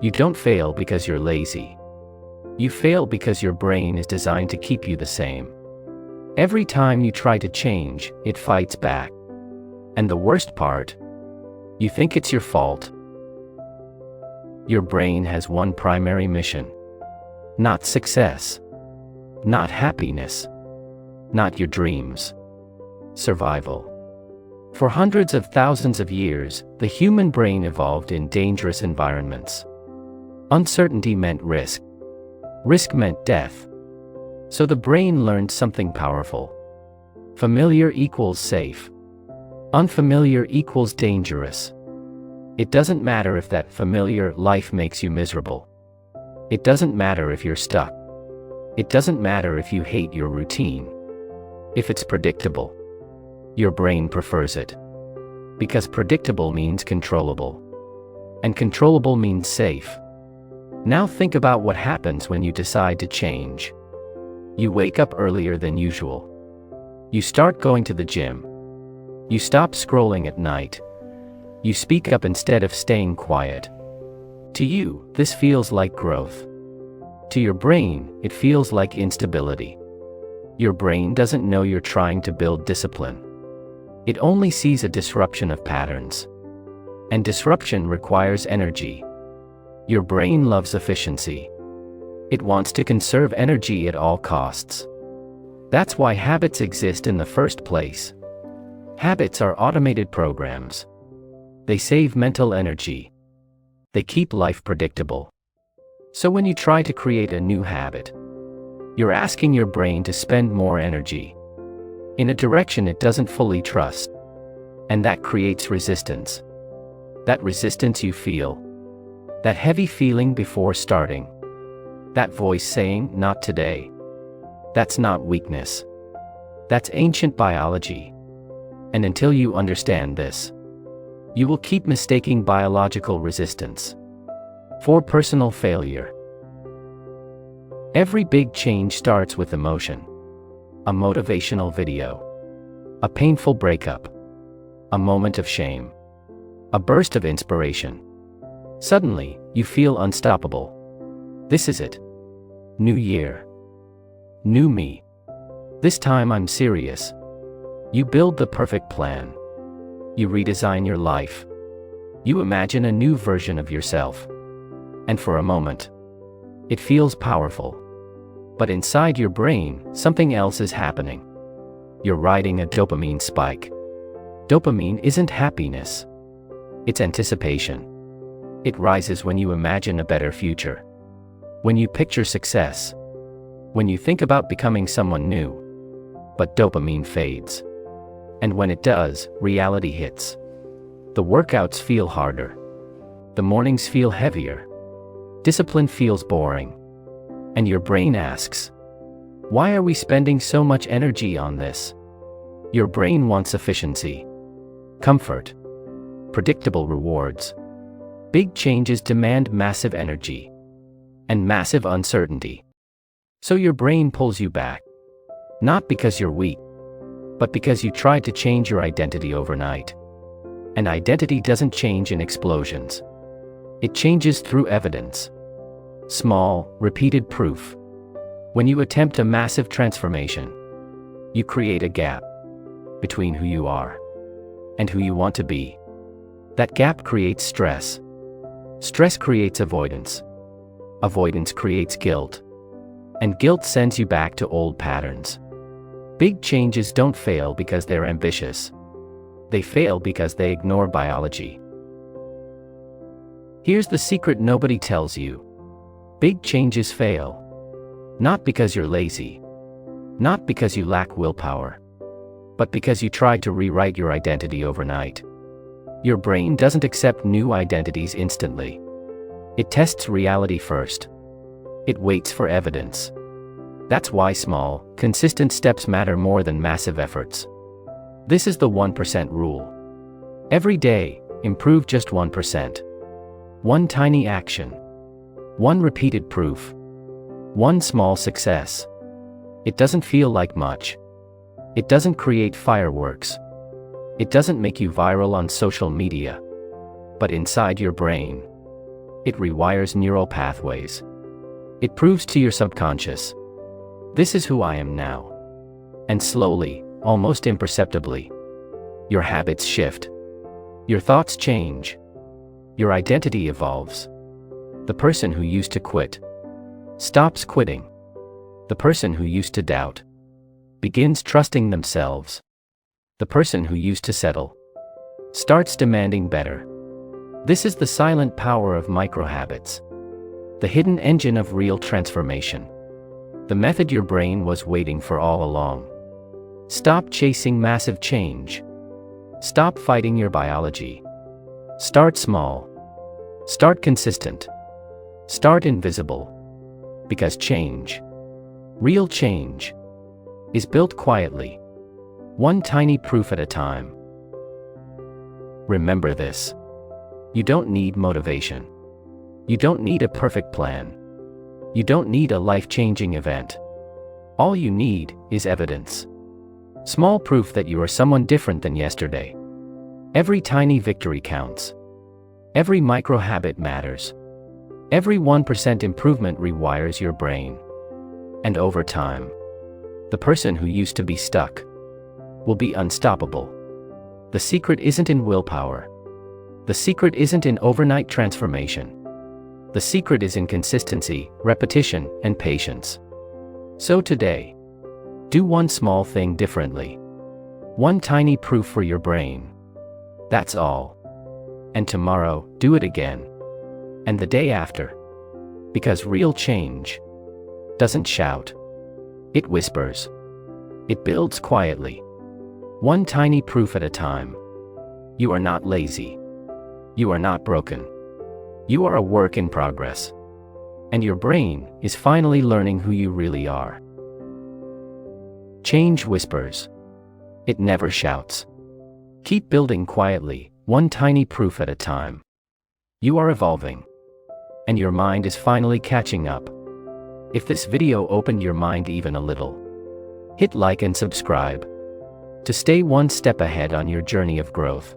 You don't fail because you're lazy. You fail because your brain is designed to keep you the same. Every time you try to change, it fights back. And the worst part? You think it's your fault. Your brain has one primary mission. Not success. Not happiness. Not your dreams. Survival. For hundreds of thousands of years, the human brain evolved in dangerous environments. Uncertainty meant risk. Risk meant death. So the brain learned something powerful. Familiar equals safe. Unfamiliar equals dangerous. It doesn't matter if that familiar life makes you miserable. It doesn't matter if you're stuck. It doesn't matter if you hate your routine. If it's predictable, your brain prefers it. Because predictable means controllable. And controllable means safe. Now think about what happens when you decide to change. You wake up earlier than usual. You start going to the gym. You stop scrolling at night. You speak up instead of staying quiet. To you, this feels like growth. To your brain, it feels like instability. Your brain doesn't know you're trying to build discipline. It only sees a disruption of patterns. And disruption requires energy. Your brain loves efficiency. It wants to conserve energy at all costs. That's why habits exist in the first place. Habits are automated programs. They save mental energy. They keep life predictable. So when you try to create a new habit, you're asking your brain to spend more energy in a direction it doesn't fully trust. And that creates resistance. That resistance you feel. That heavy feeling before starting. That voice saying, "Not today." That's not weakness. That's ancient biology. And until you understand this, you will keep mistaking biological resistance for personal failure. Every big change starts with emotion. A motivational video. A painful breakup. A moment of shame. A burst of inspiration. Suddenly, you feel unstoppable. This is it. New year. New me. This time I'm serious. You build the perfect plan. You redesign your life. You imagine a new version of yourself. And for a moment, it feels powerful. But inside your brain, something else is happening. You're riding a dopamine spike. Dopamine isn't happiness. It's anticipation. It rises when you imagine a better future. When you picture success. When you think about becoming someone new. But dopamine fades. And when it does, reality hits. The workouts feel harder. The mornings feel heavier. Discipline feels boring. And your brain asks, why are we spending so much energy on this? Your brain wants efficiency, comfort, predictable rewards. Big changes demand massive energy and massive uncertainty. So your brain pulls you back. Not because you're weak, but because you tried to change your identity overnight. And identity doesn't change in explosions. It changes through evidence. Small, repeated proof. When you attempt a massive transformation, you create a gap between who you are and who you want to be. That gap creates stress. Stress creates avoidance. Avoidance creates guilt. And guilt sends you back to old patterns. Big changes don't fail because they're ambitious. They fail because they ignore biology. Here's the secret nobody tells you. Big changes fail. Not because you're lazy. Not because you lack willpower. But because you tried to rewrite your identity overnight. Your brain doesn't accept new identities instantly. It tests reality first. It waits for evidence. That's why small, consistent steps matter more than massive efforts. This is the 1% rule. Every day, improve just 1%. One tiny action. One repeated proof. One small success. It doesn't feel like much. It doesn't create fireworks. It doesn't make you viral on social media. But inside your brain, It rewires neural pathways. It proves to your subconscious, this is who I am now. And slowly, almost imperceptibly, your habits shift. Your thoughts change. Your identity evolves. The person who used to quit stops quitting. The person who used to doubt begins trusting themselves. The person who used to settle starts demanding better. This is the silent power of microhabits, the hidden engine of real transformation, the method your brain was waiting for all along. Stop chasing massive change. Stop fighting your biology. Start small. Start consistent. Start invisible. Because change, real change, is built quietly, one tiny proof at a time. Remember this. You don't need motivation. You don't need a perfect plan. You don't need a life-changing event. All you need is evidence. Small proof that you are someone different than yesterday. Every tiny victory counts. Every micro-habit matters. Every 1% improvement rewires your brain. And over time, the person who used to be stuck will be unstoppable. The secret isn't in willpower. The secret isn't in overnight transformation. The secret is in consistency, repetition, and patience. So today, do one small thing differently. One tiny proof for your brain. That's all. And tomorrow, do it again. And the day after. Because real change doesn't shout. It whispers. It builds quietly. One tiny proof at a time. You are not lazy. You are not broken. You are a work in progress. And your brain is finally learning who you really are. Change whispers. It never shouts. Keep building quietly, one tiny proof at a time. You are evolving. And your mind is finally catching up. If this video opened your mind even a little, hit like and subscribe to stay one step ahead on your journey of growth.